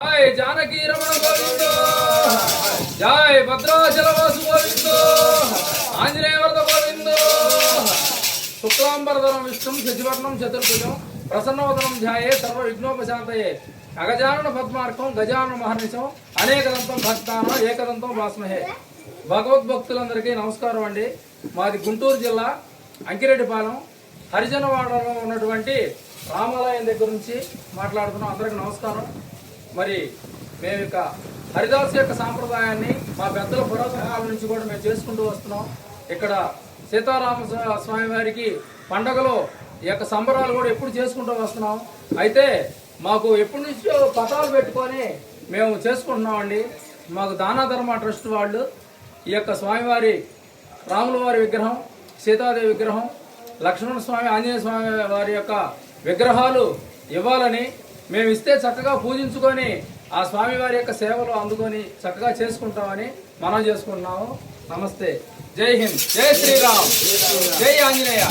जय जानकी रमण गोविंद जय भद्राचलवासु गोविंद आंजनेय वरद गोविंद शुक्लांबरधरं विष्णुं शशिवर्णं चतुर्भुजं प्रसन्नवदनं ध्याये सर्वविघ्नोपशान्तये अगजानन पद्मार्कं गजानन महर्निशं అనేకదంతం భక్తానం ఏకదంతం భాస్మహే భగవద్భక్తులందరికీ నమస్కారం అండి। మాది గుంటూరు జిల్లా అంకిరెడ్డిపాలెం హరిజనవాడలో ఉన్నటువంటి రామాలయం దగ్గర నుంచి మాట్లాడుతున్నాం। అందరికీ నమస్కారం। మరి మేము ఇక హరిదాస్ యొక్క సాంప్రదాయాన్ని మా పెద్దల పురాతన కాలం నుంచి కూడా మేము చేసుకుంటూ వస్తున్నాం। ఇక్కడ సీతారామ స్వామి వారికి పండగలో ఈ యొక్క సంబరాలు కూడా ఎప్పుడు చేసుకుంటూ వస్తున్నాం। అయితే మాకు ఎప్పటి నుంచో పటాలు పెట్టుకొని మేము చేసుకుంటున్నామండి। మాకు దానాధర్మ ట్రస్ట్ వాళ్ళు ఈ యొక్క స్వామివారి రాముల వారి విగ్రహం, సీతాదేవి విగ్రహం, లక్ష్మణ స్వామి, ఆంజనేయ స్వామి వారి యొక్క విగ్రహాలు ఇవ్వాలని, మేము ఇస్తే చక్కగా పూజించుకొని ఆ స్వామివారి యొక్క సేవలు అందుకొని చక్కగా చేసుకుంటామని మనం చేసుకుంటున్నాము। నమస్తే, జై హింద్, జై శ్రీరామ్, జై ఆంజనేయ।